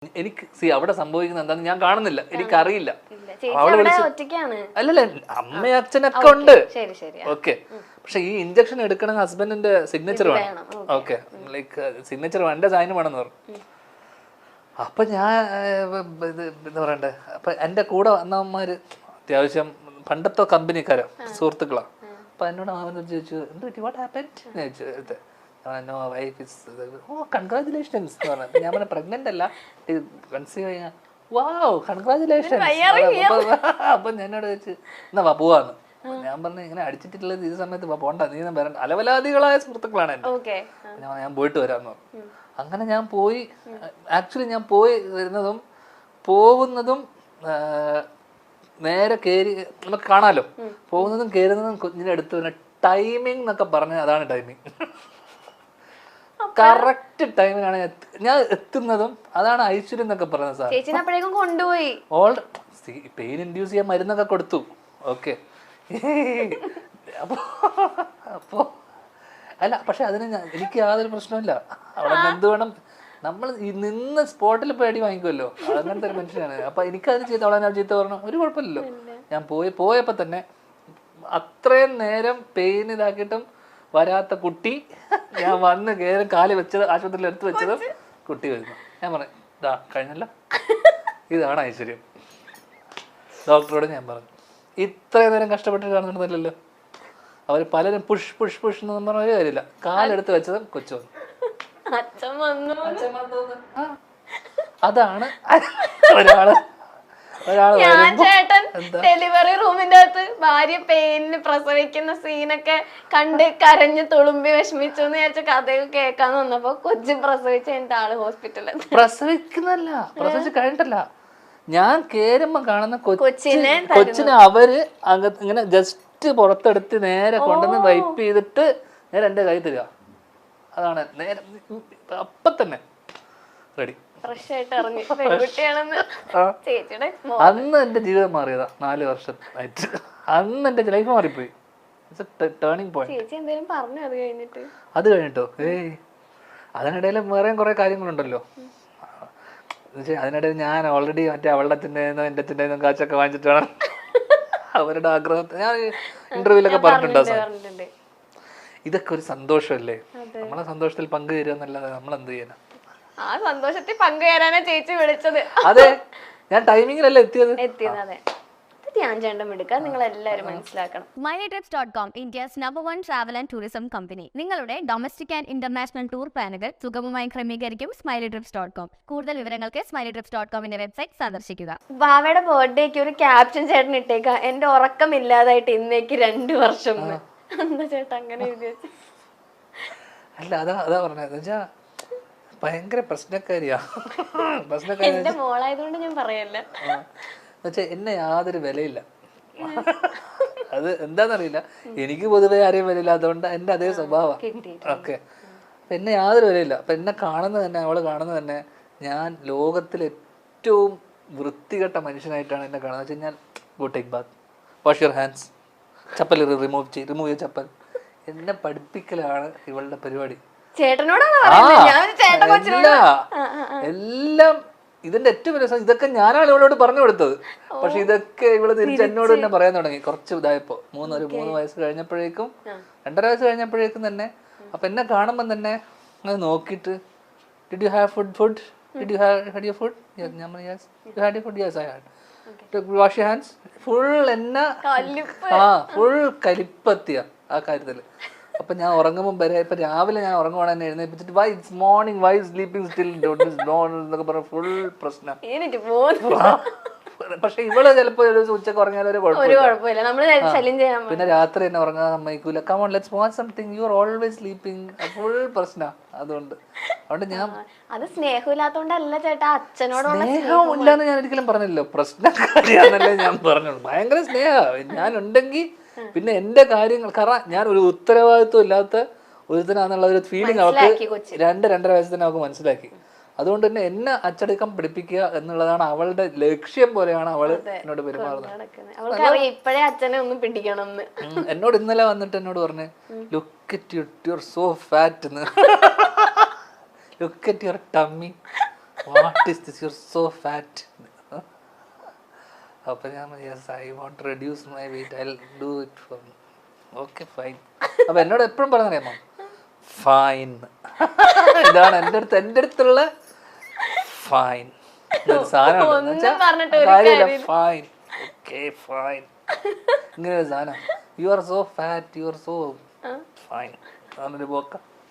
എനിക്ക് അവിടെ സംഭവിക്കുന്നത് എന്താന്ന് ഞാൻ കാണുന്നില്ല, എനിക്കറിയില്ല. അല്ലല്ല, അമ്മയും അച്ഛനൊക്കെ ഉണ്ട്. ഓക്കെ, പക്ഷെ ഈ ഇഞ്ചക്ഷൻ എടുക്കണമെങ്കിൽ ഹസ്ബൻഡിന്റെ സിഗ്നേച്ചർ വേണം. ഓക്കെ, ലൈക്ക് സിഗ്നേച്ചർ വേണ്ട, സൈൻ വേണമെന്ന് പറഞ്ഞു. അപ്പൊ ഞാൻ എന്താ പറയണ്ടേ, അപ്പൊ എന്റെ കൂടെ വന്നവന്മാര് അത്യാവശ്യം പണ്ടത്തെ കമ്പനിക്കാരാ, സുഹൃത്തുക്കളാ. അപ്പൊ എന്നോട് അവൻ ചോദിച്ചു, എന്ത് പറ്റി, വാട്ട് ഹാപ്പൻഡ് ചോദിച്ചു. No wife is, oh congratulations എന്ന് പറഞ്ഞു. ഞാൻ പറഞ്ഞ പ്രഗ്നന്റ് അല്ല, കൺസീവ് ചെയ്യാൻ. Wow, congratulations. അപ്പൊ എന്നോട് ചോദിച്ചു, എന്നാ വാ പോവാന്ന്. ഞാൻ പറഞ്ഞു, ഇങ്ങനെ അടിച്ചിട്ടുള്ളത് ഈ സമയത്ത് പോണ്ട, നീ വരണ്ട. അലവലാദികളായ സുഹൃത്തുക്കളാണ് എന്റെ. ഞാൻ പോയിട്ട് വരാന്ന് പറഞ്ഞു. അങ്ങനെ ഞാൻ പോയി. ആക്ച്വലി ഞാൻ പോയി വരുന്നതും പോകുന്നതും നേരെ കയറി നമുക്ക് കാണാലോ, പോകുന്നതും കയറുന്നതും കുഞ്ഞിനെ എടുത്തു. ടൈമിംഗ് എന്നൊക്കെ പറഞ്ഞ അതാണ് ടൈമിംഗ്. കറക്റ്റ് ടൈമിനാണ് ഞാൻ എത്തുന്നതും. അതാണ് ഐശ്വര്യം എന്നൊക്കെ പറഞ്ഞത്. സാർ കൊണ്ടുപോയി പെയിൻ ഇൻഡ്യൂസ് ചെയ്യാൻ മരുന്നൊക്കെ കൊടുത്തു. ഓക്കെ, അപ്പോ അല്ല, പക്ഷെ അതിന് എനിക്ക് യാതൊരു പ്രശ്നമില്ല. അവിടെ എന്ത് വേണം, നമ്മൾ നിന്ന് സ്പോട്ടിൽ പോയി അടി വാങ്ങിക്കുമല്ലോ, അങ്ങനത്തെ ഒരു മനുഷ്യനാണ്. അപ്പൊ എനിക്കതിന് ചീത്ത, അവളെ ഞാൻ ചീത്ത പറഞ്ഞു, ഒരു കുഴപ്പമില്ലല്ലോ. ഞാൻ പോയപ്പോ തന്നെ അത്രയും നേരം പെയിൻ ഇതാക്കിയിട്ടും വരാത്ത കുട്ടി, ഞാൻ വന്ന് കയറി കാല് വെച്ചത്, ആശുപത്രിയിൽ എടുത്ത് വെച്ചതും കുട്ടി വരുന്നു. ഞാൻ പറഞ്ഞു, ഇതാ കഴിഞ്ഞല്ലോ, ഇതാണ് ഐശ്വര്യം. ഡോക്ടറോട് ഞാൻ പറഞ്ഞു, ഇത്രയും നേരം കഷ്ടപ്പെട്ട് കാണുന്നില്ലല്ലോ. അവർ പലരും പുഷ് പുഷ് പുഷ് എന്ന് പറഞ്ഞ ഒരു കാര്യമില്ല, കാലെടുത്ത് വെച്ചതും കൊച്ചു വന്നു. അതാണ് ഒരാള് ചേട്ടൻ ഡെലിവറി റൂമിന്റെ അകത്ത് ഭാര്യ പെയിന് പ്രസവിക്കുന്ന സീനൊക്കെ കണ്ട് കരഞ്ഞ് തുളുമ്പി വിഷമിച്ചു എന്ന് വിചാരിച്ച കഥയൊക്കെ കേൾക്കാന്ന് വന്നപ്പോ കൊച്ചു പ്രസവിച്ച എന്റെ ആള് ഹോസ്പിറ്റലിൽ. പ്രസവിക്കുന്നല്ല, പ്രസവിച്ച് കഴിഞ്ഞിട്ടല്ല, ഞാൻ കേറുമ്പോ കാണുന്ന കൊച്ചിനെ അവര് ഇങ്ങനെ ജസ്റ്റ് പുറത്തെടുത്ത് നേരെ കൊണ്ടുവന്ന് വൈപ്പ് ചെയ്തിട്ട് നേരെ എന്റെ കൈ തരിക. അതാണ് നേരെ അപ്പൊ തന്നെ റെഡി. അന്ന് എന്റെ ജീവിതം മാറിയതാ, 4 വർഷമായിട്ട്. അന്ന് എന്റെ ലൈഫ് മാറിപ്പോയി. Turning point. അത് കഴിഞ്ഞിട്ടോ, അതിനിടയിൽ വേറെയും കുറെ കാര്യങ്ങളുണ്ടല്ലോ. അതിനിടയിൽ ഞാൻ ഓൾറെഡി മറ്റേ അവളുടെ അച്ഛൻ്റെന്നും എന്റെ അച്ഛൻ്റെന്നും കാശൊക്കെ വാങ്ങിച്ചിട്ട് വേണം അവരുടെ ആഗ്രഹത്തെ ഞാൻ ഇന്റർവ്യൂലൊക്കെ പറഞ്ഞിട്ടുണ്ടോ. ഇതൊക്കെ ഒരു സന്തോഷമല്ലേ, നമ്മളെ സന്തോഷത്തിൽ പങ്കുചേരുക എന്നല്ലാതെ നമ്മൾ എന്ത് ചെയ്യാനാ. ആ സന്തോഷത്തിൽ പങ്കുചേരാനാ ചേച്ചി വിളിച്ചത്. അതെ, ഞാൻ ടൈമിങ്ങിലല്ലേ എത്തിയത്. അതെ, ധ്യാൻ ചേട്ടൻ എടുക്കാൻ നിങ്ങൾ എല്ലാവരും മനസ്സിലാക്കണം. MyLitrips.com, India's #1 travel and tourism company. നിങ്ങളുടെ ഡൊമസ്റ്റിക് ആൻഡ് ഇന്റർനാഷണൽ ടൂർ പ്ലാനുകൾ സുഗമമായി ക്രമീകരിക്കും SmileTrips.com. കൂടുതൽ വിവരങ്ങൾക്ക് SmileTrips.com വെബ്സൈറ്റ് സന്ദർശിക്കുക. ബാവയുടെ ബർത്ത്ഡേക്ക് ഒരു ക്യാപ്ഷൻ ചേട്ടൻ ഇട്ടേക്ക, എന്റെ ഉറക്കമില്ലാതായിട്ട് ഇന്നേക്ക് 2 വർഷം. എന്താ ചേട്ടാ അങ്ങനെ അല്ല, അതാ പറഞ്ഞത്, ഭയങ്കര പ്രശ്നക്കാരിയാ. എന്റെ മോളായതുകൊണ്ട് ഞാൻ പറയല്ല. എന്നെ യാതൊരു വിലയില്ല. അത് എന്താന്നറിയില്ല, എനിക്ക് പൊതുവെ ആരെയും വിലയില്ലാത്തതുകൊണ്ട് എന്റെ അതേ സ്വഭാവം. ഓക്കെ, അപ്പൊ എന്നെ യാതൊരു വിലയില്ല. അപ്പൊ എന്നെ കാണുന്നത് തന്നെ, അവള് കാണുന്നത് തന്നെ, ഞാൻ ലോകത്തിലെ ഏറ്റവും വൃത്തികെട്ട മനുഷ്യനായിട്ടാണ് എന്നെ കാണുന്നത്. വെച്ച് കഴിഞ്ഞാൽ go take Baat, wash your hands, chappal remove chappal. എന്നെ പഠിപ്പിക്കലാണ് ഇവളുടെ പരിപാടി. എല്ലാം ഇതിന്റെ ഏറ്റവും വലിയ ഇതൊക്കെ ഞാനാണ് ഇവളോട് പറഞ്ഞു കൊടുത്തത്. പക്ഷെ ഇതൊക്കെ ഇവള് തിരിച്ച് എന്നോട് തന്നെ പറയാൻ തുടങ്ങി കുറച്ച് ഇതായപ്പോ. 3 വയസ്സ് കഴിഞ്ഞപ്പോഴേക്കും, 2.5 വയസ്സ് കഴിഞ്ഞപ്പോഴേക്കും തന്നെ. അപ്പൊ എന്നെ കാണുമ്പോ തന്നെ അത് നോക്കിയിട്ട്, did you have food did you had your food? ഞാൻ പറഞ്ഞു yes. You had your food? Yes I had. Wash your hands. Full എന്നെ ഫുൾ കലിപ്പത്തിയ ആ കാര്യത്തില്. അപ്പൊ ഞാൻ ഉറങ്ങുമ്പോൾ വരെ, ഇപ്പൊ രാവിലെ ഞാൻ ഉറങ്ങുവാണ്, എന്നെ എഴുന്നേപ്പിച്ചിട്ട് why it's morning, why is sleeping still, എന്നൊക്കെ പറഞ്ഞ ഫുൾ പ്രശ്നം. പക്ഷെ ഇവള് ചിലപ്പോ ഉച്ചക്ക് ഉറങ്ങിയാലും ഒരു കുഴപ്പമില്ല. പിന്നെ രാത്രി എന്നെ ഉറങ്ങാൻ സമ്മതിക്കൂല. Come on let's watch something, you are always sleeping. Full പ്രശ്നം. അതുകൊണ്ട് ഞാൻ അത് സ്നേഹമില്ലാത്തോണ്ടല്ല ചേട്ടാ, അച്ഛനോടുള്ള സ്നേഹം ഇല്ലാന്ന് ഞാൻ ഒരിക്കലും പറഞ്ഞില്ലല്ലോ. പ്രശ്നക്കാരിയാന്നല്ലേ ഞാൻ പറഞ്ഞോളൂ. ഭയങ്കര സ്നേഹം ഞാൻ ഉണ്ടെങ്കിൽ പിന്നെ എന്റെ കാര്യങ്ങൾ, കാരണം ഞാൻ ഒരു ഉത്തരവാദിത്വം ഇല്ലാത്ത ഒരുത്തനാന്നുള്ള ഒരു ഫീലിംഗ് അവൾക്ക് 2-2.5 വയസ്സ് തന്നെ അവൾക്ക് മനസ്സിലാക്കി. അതുകൊണ്ട് തന്നെ എന്നെ അച്ചടക്കം പഠിപ്പിക്കുക എന്നുള്ളതാണ് അവളുടെ ലക്ഷ്യം പോലെയാണ് അവള് എന്നോട് പെരുമാറുന്നത്. എന്നോട് ഇന്നലെ വന്നിട്ട് എന്നോട് പറഞ്ഞു, look at you, you are so fat എന്ന്. Look at your tummy. What is this, you are so fat. അപ്പം ഞാൻ yes I won't reduce my weight, I do it for me. Okay fine. അപ്പം എന്നോട് എപ്പോഴും പറഞ്ഞറിയാമോ, fine. ഇതാണ് എൻ്റെ അടുത്തുള്ള fine. ഒരു സാധനം ഫൈൻ, ഓക്കെ ഫൈൻ, ഇങ്ങനെ ഒരു സാധനം. U are so fat, U are so fine. അതൊരു പോക്ക.